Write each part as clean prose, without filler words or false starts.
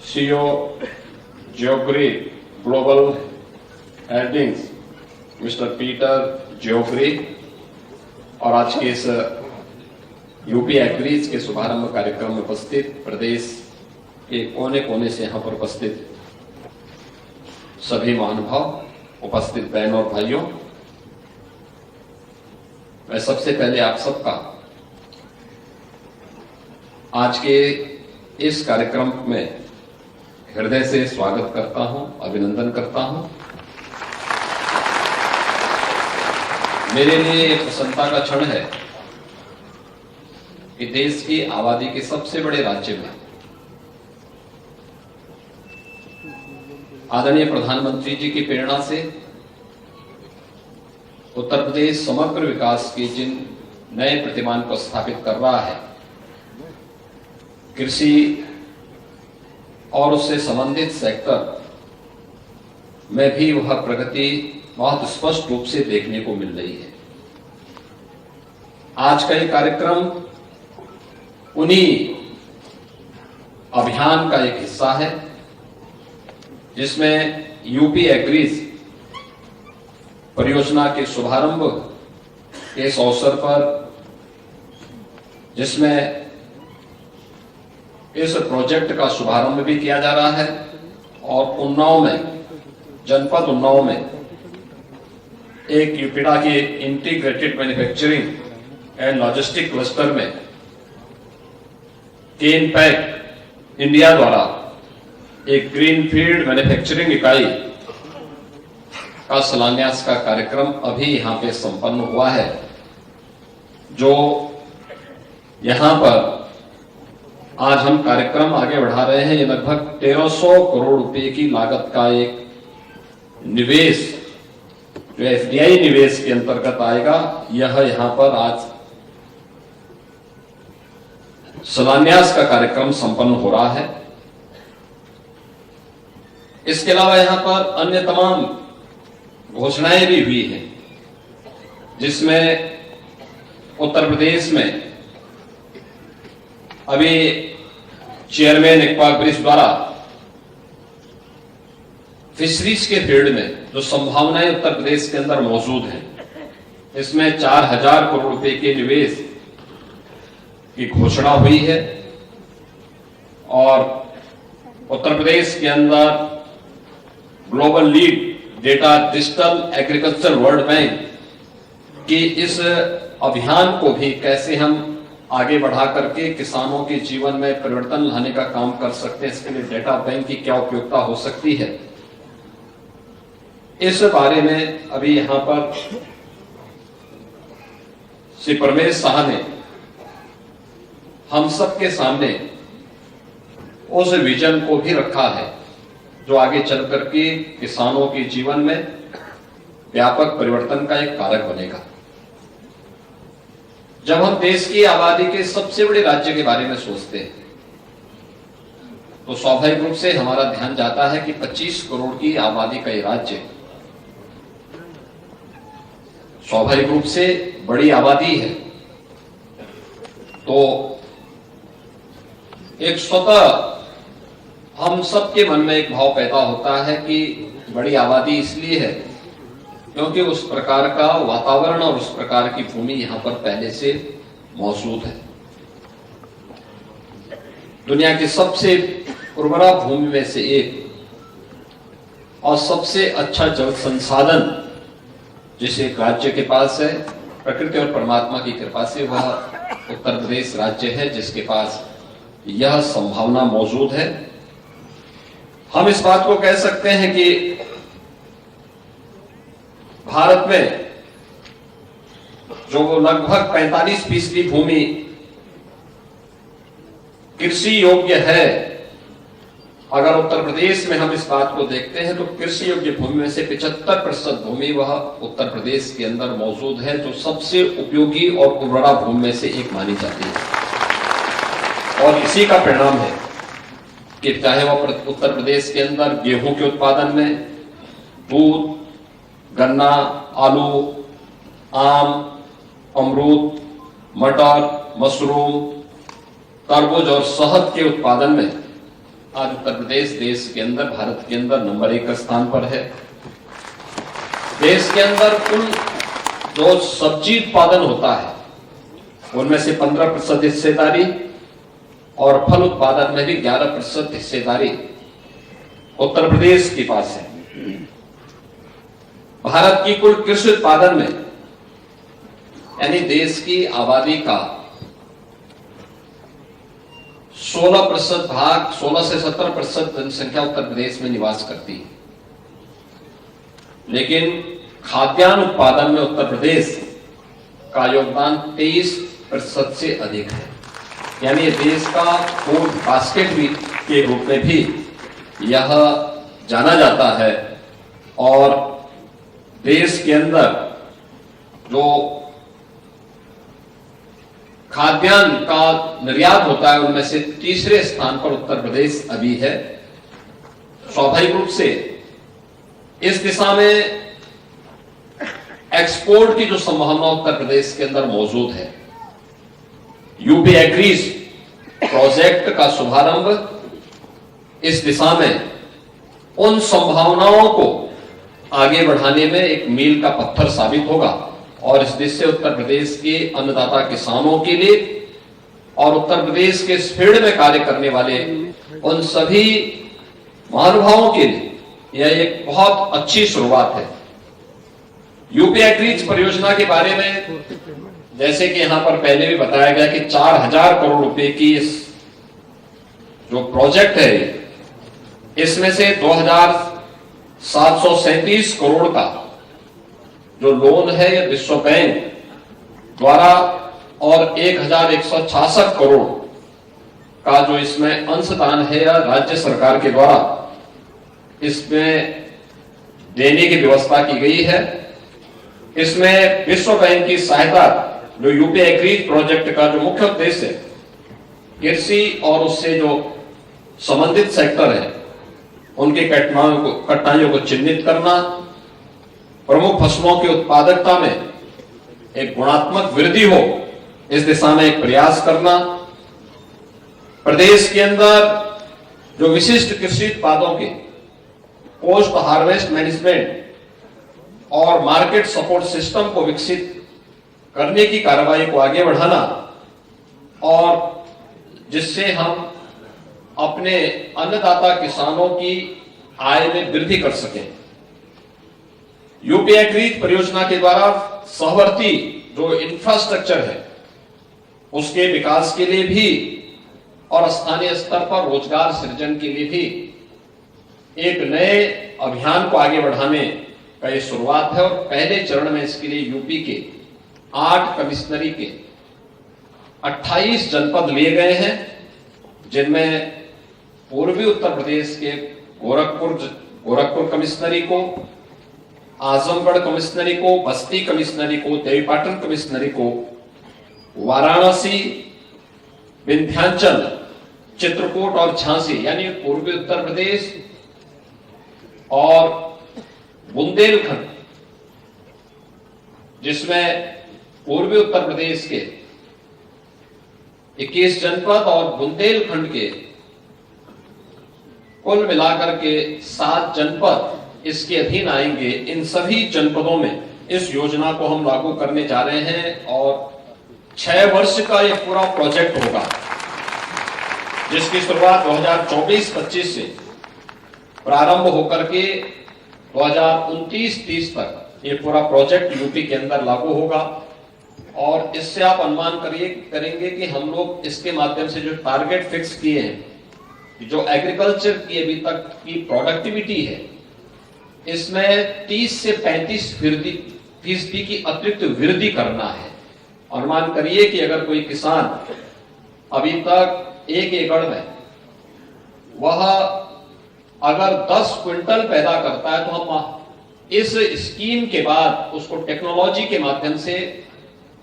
CEO Geoffrey Global Holdings mister Peter Geoffrey और आज के इस यूपी एग्रीज के शुभारंभ कार्यक्रम में उपस्थित प्रदेश के कोने कोने से यहां पर उपस्थित सभी महानुभाव, उपस्थित बहनों और भाइयों, मैं सबसे पहले आप सबका आज के इस कार्यक्रम में हृदय से स्वागत करता हूं, अभिनंदन करता हूं। मेरे लिए एक प्रसन्नता का क्षण है कि देश की आबादी के सबसे बड़े राज्य में आदरणीय प्रधानमंत्री जी की प्रेरणा से उत्तर प्रदेश समग्र विकास के जिन नए प्रतिमान को स्थापित कर रहा है, कृषि और उससे संबंधित सेक्टर में भी वह प्रगति बहुत स्पष्ट रूप से देखने को मिल रही है। आज का ये कार्यक्रम उन्हीं अभियान का एक हिस्सा है जिसमें यूपी एग्रीज परियोजना के शुभारंभ के इस अवसर पर, जिसमें इस प्रोजेक्ट का शुभारंभ भी किया जा रहा है और उन्नाव में, जनपद उन्नाव में एक यूपीडा के integrated manufacturing and logistic cluster में केनपैक इंडिया द्वारा एक ग्रीनफील्ड मैन्युफैक्चरिंग इकाई का शिलान्यास का कार्यक्रम अभी यहां पे संपन्न हुआ है, जो यहां पर आज हम कार्यक्रम आगे बढ़ा रहे हैं। ये लगभग 1300 करोड़ रुपए की लागत का एक निवेश जो एफडीआई निवेश के अंतर्गत आएगा, यह यहां पर आज शिलान्यास का कार्यक्रम संपन्न हो रहा है। इसके अलावा यहां पर अन्य तमाम घोषणाएं भी हुई हैं, जिसमें उत्तर प्रदेश में अभी चेयरमैन इकबाल ब्रिज द्वारा फिशरीज के फील्ड में जो संभावनाएं उत्तर प्रदेश के अंदर मौजूद हैं, इसमें 4000 करोड़ रुपए के निवेश की घोषणा हुई है और उत्तर प्रदेश के अंदर global lead data digital agriculture world bank की इस अभियान को भी कैसे हम आगे बढ़ा करके किसानों के जीवन में परिवर्तन लाने का काम कर सकते हैं, इसके लिए डेटा बैंक की क्या उपयोगिता हो सकती है, इस बारे में अभी यहां पर श्री परमेश शाह ने हम सबके सामने उस विजन को भी रखा है जो आगे चल करके किसानों के जीवन में व्यापक परिवर्तन का एक कारक बनेगा। जब हम देश की आबादी के सबसे बड़े राज्य के बारे में सोचते हैं तो स्वाभाविक रूप से हमारा ध्यान जाता है कि 25 करोड़ की आबादी का ये राज्य स्वाभाविक रूप से बड़ी आबादी है, तो एक स्वतः हम सबके मन में एक भाव पैदा होता है कि बड़ी आबादी इसलिए है क्योंकि उस प्रकार का वातावरण और उस प्रकार की भूमि यहां पर पहले से मौजूद है। दुनिया की सबसे उर्वरा भूमि में से एक और सबसे अच्छा जल संसाधन जिस एक राज्य के पास है, प्रकृति और परमात्मा की कृपा से वह उत्तर प्रदेश राज्य है जिसके पास यह संभावना मौजूद है। हम इस बात को कह सकते हैं कि भारत में जो लगभग 45% भूमि कृषि योग्य है, अगर उत्तर प्रदेश में हम इस बात को देखते हैं तो कृषि योग्य भूमि में से 75% भूमि वह उत्तर प्रदेश के अंदर मौजूद है, जो सबसे उपयोगी और उर्वरा भूमि में से एक मानी जाती है। और इसी का परिणाम है कि चाहे वह उत्तर प्रदेश के अंदर गेहूं के उत्पादन में, दूध, गन्ना, आलू, आम, अमरूद, मटर, मशरूम, तरबूज और शहद के उत्पादन में आज उत्तर प्रदेश देश के अंदर, भारत के अंदर नंबर 1 स्थान पर है। देश के अंदर कुल जो सब्जी उत्पादन होता है उनमें से 15% हिस्सेदारी और फल उत्पादन में भी 11% हिस्सेदारी उत्तर प्रदेश के पास है। भारत की कुल कृषि उत्पादन में यानी देश की आबादी का 16% भाग, 16 से 17% जनसंख्या उत्तर प्रदेश में निवास करती है। लेकिन खाद्यान्न उत्पादन में उत्तर प्रदेश का योगदान 23% से अधिक है। यानी ये देश का फूड बास्केट भी के रूप में भी यह जाना जाता है। और देश के अंदर जो खाद्यान्न का निर्यात होता है उनमें से तीसरे स्थान पर उत्तर प्रदेश अभी है। स्वाभाविक रूप से इस दिशा में एक्सपोर्ट की जो संभावना उत्तर प्रदेश के अंदर मौजूद है, यूपी एग्रीज प्रोजेक्ट का शुभारंभ इस दिशा में उन संभावनाओं को आगे बढ़ाने में एक मील का पत्थर साबित होगा। और इस देश से उत्तर प्रदेश के अन्नदाता किसानों के लिए और उत्तर प्रदेश के इस फील्ड में कार्य करने वाले उन सभी महानुभावों के लिए यह एक बहुत अच्छी शुरुआत है। यूपी एग्रीज परियोजना के बारे में जैसे कि यहां पर पहले भी बताया गया कि 4000 करोड़ रुपए की इस जो प्रोजेक्ट है, इसमें से 2737 करोड़ का जो लोन है यह विश्व बैंक द्वारा और 1166 करोड़ का जो इसमें अंशदान है या राज्य सरकार के द्वारा इसमें देने की व्यवस्था की गई है। इसमें विश्व बैंक की सहायता जो यूपी एग्रीज प्रोजेक्ट का जो मुख्य उद्देश्य है, कृषि और उससे जो संबंधित सेक्टर है उनके कठिनाइयों को चिन्हित करना, प्रमुख फसलों की उत्पादकता में एक गुणात्मक वृद्धि हो इस दिशा में एक प्रयास करना, प्रदेश के अंदर जो विशिष्ट कृषि उत्पादों के पोस्ट हार्वेस्ट मैनेजमेंट और मार्केट सपोर्ट सिस्टम को विकसित करने की कार्रवाई को आगे बढ़ाना और जिससे हम अपने अन्नदाता किसानों की आय में वृद्धि कर सकें। यूपी एग्रीज परियोजना के द्वारा सहवर्ती जो इंफ्रास्ट्रक्चर है उसके विकास के लिए भी और स्थानीय स्तर पर रोजगार सृजन के लिए भी एक नए अभियान को आगे बढ़ाने का ये शुरुआत है। और पहले चरण में इसके लिए यूपी के 8 कमिश्नरी के 28 जनपद लिए गए हैं, जिनमें पूर्वी उत्तर प्रदेश के गोरखपुर कमिश्नरी को, आजमगढ़ कमिश्नरी को, बस्ती कमिश्नरी को, देवीपाटन कमिश्नरी को, वाराणसी, विंध्याचल, चित्रकूट और झांसी यानी पूर्वी उत्तर प्रदेश और बुंदेलखंड, जिसमें पूर्वी उत्तर प्रदेश के 21 जनपद और बुंदेलखंड के कुल मिलाकर के 7 जनपद इसके अधीन आएंगे। इन सभी जनपदों में इस योजना को हम लागू करने जा रहे हैं और 6 वर्ष का यह पूरा प्रोजेक्ट होगा, जिसकी शुरुआत 2024-25 से प्रारंभ होकर के 2029-30 तक ये पूरा प्रोजेक्ट यूपी के अंदर लागू होगा। और इससे आप अनुमान करेंगे कि हम लोग इसके माध्यम से जो टारगेट फिक्स किए हैं, जो एग्रीकल्चर की अभी तक की प्रोडक्टिविटी है, इसमें 30 से 35% की अतिरिक्त वृद्धि करना है। अनुमान करिए कि अगर कोई किसान अभी तक 1 एकड़ में वह अगर 10 क्विंटल पैदा करता है, तो हम इस स्कीम के बाद उसको टेक्नोलॉजी के माध्यम से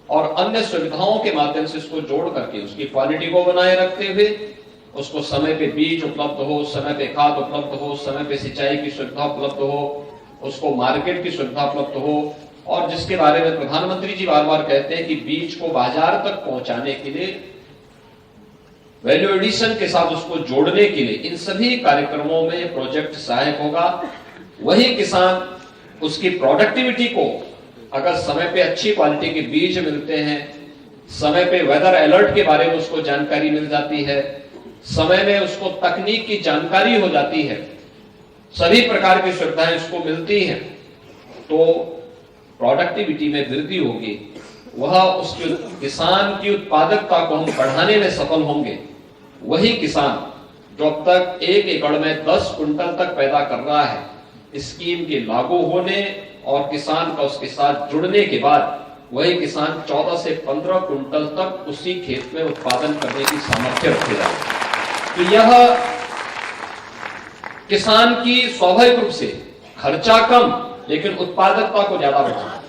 और अन्य सुविधाओं के माध्यम से उसको जोड़ करके उसकी क्वालिटी को बनाए रखते हुए उसको समय पे बीज उपलब्ध हो, समय पे खाद उपलब्ध हो, समय पे सिंचाई की सुविधा उपलब्ध हो, उसको मार्केट की सुविधा उपलब्ध हो, और जिसके बारे में प्रधानमंत्री जी बार बार कहते हैं कि बीज को बाजार तक पहुंचाने के लिए वैल्यू एडिशन के साथ उसको जोड़ने के लिए इन सभी कार्यक्रमों में यह प्रोजेक्ट सहायक होगा। वही किसान उसकी प्रोडक्टिविटी को अगर समय पे अच्छी क्वालिटी के बीज मिलते हैं, समय पे वेदर अलर्ट के बारे में उसको जानकारी मिल जाती है, समय में उसको तकनीक की जानकारी हो जाती है, सभी प्रकार की सुविधाएं उसको मिलती हैं, तो प्रोडक्टिविटी में वृद्धि होगी। वह उसके किसान की उत्पादकता को हम बढ़ाने में सफल होंगे। वही किसान जो अब तक 1 एकड़ में 10 कुंटल तक पैदा कर रहा है, स्कीम के लागू होने और किसान का उसके साथ जुड़ने के बाद वही किसान 14 से 15 कुंटल तक उसी खेत में उत्पादन करने की सामर्थ्य रखेगा। तो यह किसान की स्वाभाविक रूप से खर्चा कम लेकिन उत्पादकता को ज्यादा बढ़ाना,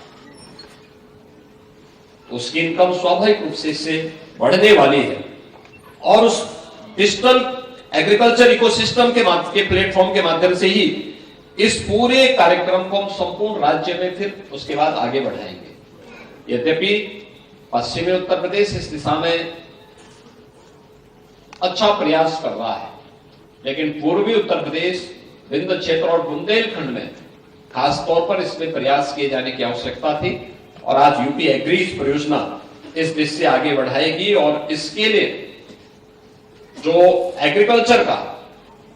उसकी इनकम स्वाभाविक रूप से इससे बढ़ने वाली है। और उस डिजिटल एग्रीकल्चर इकोसिस्टम के प्लेटफॉर्म के माध्यम से ही इस पूरे कार्यक्रम को हम संपूर्ण राज्य में फिर उसके बाद आगे बढ़ाएंगे। यद्यपि पश्चिमी उत्तर प्रदेश इस दिशा में अच्छा प्रयास कर रहा है, लेकिन पूर्वी उत्तर प्रदेश, विंध्य क्षेत्र और बुंदेलखंड में खासतौर पर इसमें प्रयास किए जाने की आवश्यकता थी। और आज यूपी एग्रीज परियोजना इस दिशा से आगे बढ़ाएगी और इसके लिए जो एग्रीकल्चर का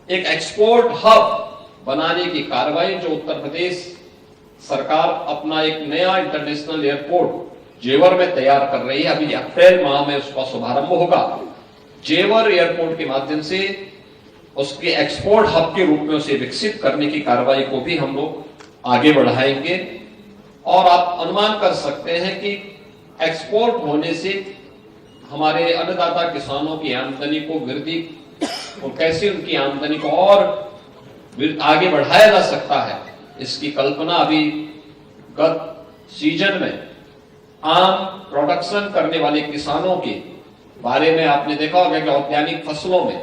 एक एक्सपोर्ट हब बनाने की कार्रवाई जो उत्तर प्रदेश सरकार अपना एक नया इंटरनेशनल एयरपोर्ट जेवर में तैयार कर रही है, अभी अप्रैल माह में उसका शुभारंभ होगा। जेवर एयरपोर्ट के माध्यम से उसके एक्सपोर्ट हब के रूप में उसे विकसित करने की कार्रवाई को भी हम लोग आगे बढ़ाएंगे। और आप अनुमान कर सकते हैं कि एक्सपोर्ट होने से हमारे अन्नदाता किसानों की आमदनी को वृद्धि और कैसे उनकी आमदनी को और आगे बढ़ाया जा सकता है, इसकी कल्पना अभी गत सीजन में आम प्रोडक्शन करने वाले किसानों के बारे में आपने देखा होगा कि औद्यानिक फसलों में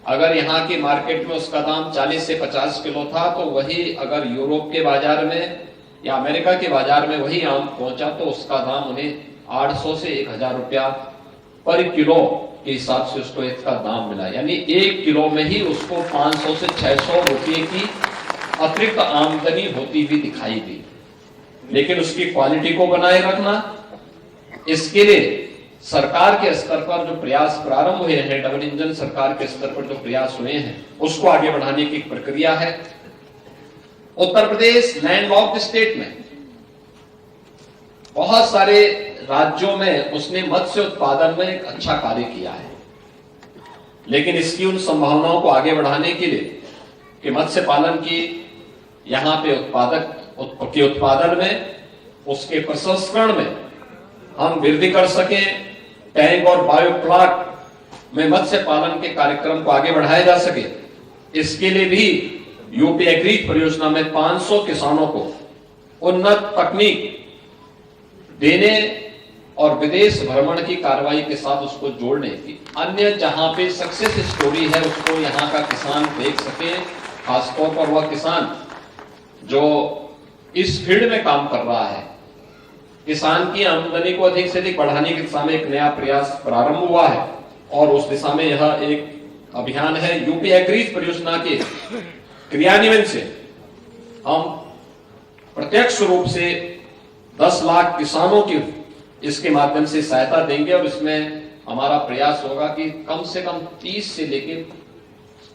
अगर यहाँ की मार्केट में उसका दाम 40 से 50 किलो था, तो वही अगर यूरोप के बाजार में या अमेरिका के बाजार में वही आम पहुंचा तो उसका दाम उन्हें 800 से 1000 रुपया पर किलो के हिसाब से उसको इसका दाम मिला। यानी 1 किलो में ही उसको 500 से 600 रुपये की अतिरिक्त आमदनी होती हुई दिखाई दी। लेकिन उसकी क्वालिटी को बनाए रखना, इसके लिए सरकार के स्तर पर जो प्रयास प्रारंभ हुए हैं, डबल इंजन सरकार के स्तर पर जो प्रयास हुए हैं, उसको आगे बढ़ाने की प्रक्रिया है। उत्तर प्रदेश लैंडलॉक्ड स्टेट में बहुत सारे राज्यों में उसने मत्स्य उत्पादन में एक अच्छा कार्य किया है, लेकिन इसकी उन संभावनाओं को आगे बढ़ाने के लिए कि मत्स्य पालन की यहां पे उत्पादन में, उसके प्रसंस्करण में हम वृद्धि कर सकें, टैंक और बायोप्लाट में मत्स्य पालन के कार्यक्रम को आगे बढ़ाया जा सके, इसके लिए भी यूपी एग्रीज परियोजना में 500 किसानों को उन्नत तकनीक देने और विदेश भ्रमण की कार्रवाई के साथ उसको जोड़ने की, अन्य जहां पे सक्सेस स्टोरी है उसको यहां का किसान देख सके। खासतौर पर वह किसान जो इस फील्ड में काम कर रहा है, किसान की आमदनी को अधिक से अधिक बढ़ाने की दिशा में एक नया प्रयास प्रारंभ हुआ है और उस दिशा में यह एक अभियान है। यूपी एग्रीज परियोजना के क्रियान्वयन से हम प्रत्यक्ष रूप से 10 लाख किसानों की इसके माध्यम से सहायता देंगे और इसमें हमारा प्रयास होगा कि कम से कम 30 से लेकर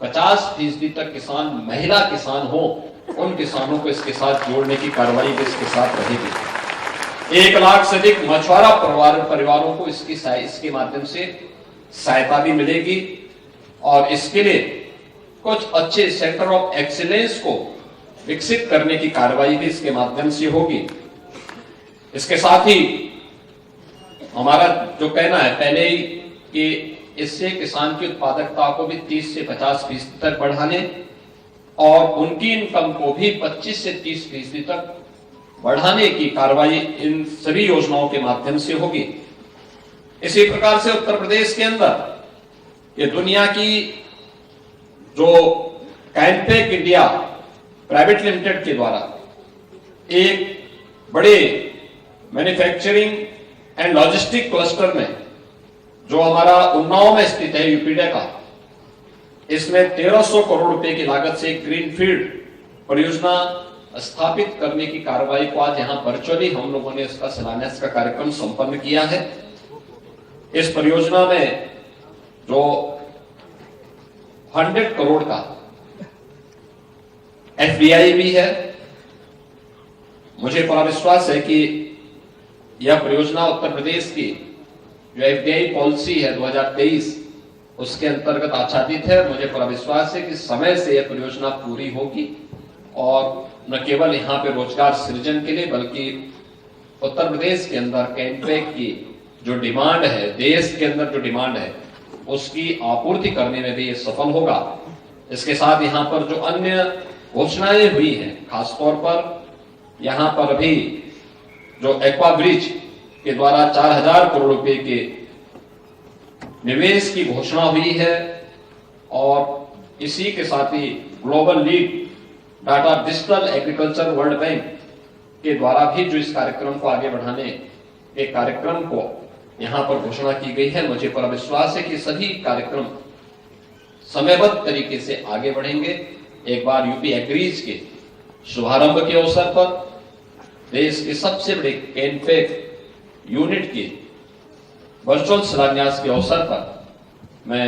50% तक किसान महिला किसान हो, उन किसानों को इसके साथ जोड़ने की कार्रवाई इसके साथ रहेगी। 1 लाख से अधिक मछुआरा परिवारों को इसके माध्यम से सहायता भी मिलेगी और इसके लिए कुछ अच्छे सेंटर ऑफ एक्सीलेंस को विकसित करने की कार्रवाई भी इसके माध्यम से होगी। इसके साथ ही हमारा जो कहना है पहले ही कि इससे किसान की उत्पादकता को भी 30 से 50% तक बढ़ाने और उनकी इनकम को भी 25 से 30% तक बढ़ाने की कार्रवाई इन सभी योजनाओं के माध्यम से होगी। इसी प्रकार से उत्तर प्रदेश के अंदर ये दुनिया की जो कैंपेक इंडिया प्राइवेट लिमिटेड के द्वारा एक बड़े मैन्युफैक्चरिंग एंड लॉजिस्टिक क्लस्टर में जो हमारा उन्नाव में स्थित है यूपीडे का, इसमें 1300 करोड़ रुपए की लागत से ग्रीनफील्ड परियोजना स्थापित करने की कार्रवाई को आज यहां वर्चुअली हम लोगों ने इसका शिलान्यास का कार्यक्रम संपन्न किया है। इस परियोजना में जो 100 करोड़ का एफडीआई भी है। मुझे पूरा विश्वास है कि यह परियोजना उत्तर प्रदेश की जो एफडीआई पॉलिसी है 2023 उसके अंतर्गत आच्छादित है। मुझे पूरा विश्वास है कि समय से यह परियोजना पूरी होगी और न केवल यहां पे रोजगार सृजन के लिए बल्कि उत्तर प्रदेश के अंदर कैंपेक की जो डिमांड है, देश के अंदर जो डिमांड है, उसकी आपूर्ति करने में भी ये सफल होगा। इसके साथ यहां पर जो अन्य घोषणाएं हुई हैं, खासतौर पर यहां पर अभी जो एक्वा ब्रिज के द्वारा 4000 करोड़ रुपए के निवेश की घोषणा हुई है और इसी के साथ ही global league data digital agriculture world bank के द्वारा भी जो इस कार्यक्रम को आगे बढ़ाने के कार्यक्रम को यहां पर घोषणा की गई है। मुझे पूरा विश्वास है कि सभी कार्यक्रम समयबद्ध तरीके से आगे बढ़ेंगे। एक बार यूपी एग्रीज के शुभारंभ के अवसर पर देश के सबसे बड़े कैंपेक यूनिट के वर्चुअल शिलान्यास के अवसर पर मैं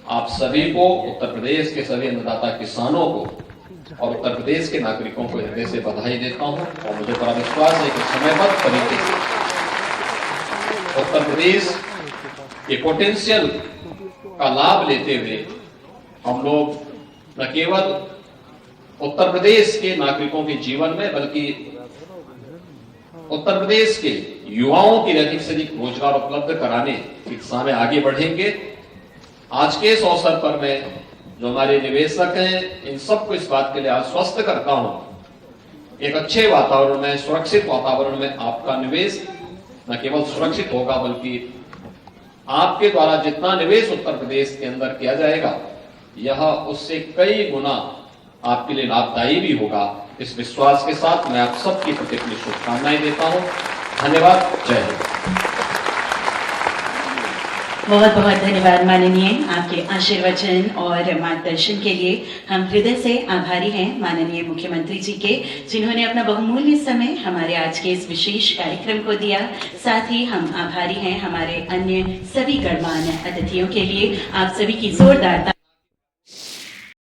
आप सभी को, उत्तर प्रदेश के सभी अन्नदाता किसानों को और उत्तर प्रदेश के नागरिकों को हृदय से बधाई देता हूं और मुझे बड़ा विश्वास है कि समयबद्ध तरीके से उत्तर प्रदेश के पोटेंशियल का लाभ लेते हुए हम लोग न केवल उत्तर प्रदेश के नागरिकों के जीवन में बल्कि उत्तर प्रदेश के युवाओं के लिए अधिक से अधिक रोजगार उपलब्ध कराने की दिशा में आगे बढ़ेंगे। आज के इस अवसर पर मैं जो हमारे निवेशक हैं इन सबको इस बात के लिए आश्वस्त करता हूं, एक अच्छे वातावरण में, सुरक्षित वातावरण में आपका निवेश न केवल सुरक्षित होगा बल्कि आपके द्वारा जितना निवेश उत्तर प्रदेश के अंदर किया जाएगा यह उससे कई गुना आपके लिए लाभदायी भी होगा। इस विश्वास के साथ मैं आप सबकी प्रति अपनी शुभकामनाएं देता हूं। धन्यवाद। जय हिंद। बहुत बहुत धन्यवाद माननीय, आपके आशीर्वचन और मार्गदर्शन के लिए हम हृदय से आभारी हैं माननीय मुख्यमंत्री जी के, जिन्होंने अपना बहुमूल्य समय हमारे आज के इस विशेष कार्यक्रम को दिया। साथ ही हम आभारी हैं हमारे अन्य सभी गणमान्य अतिथियों के लिए। आप सभी की जोरदार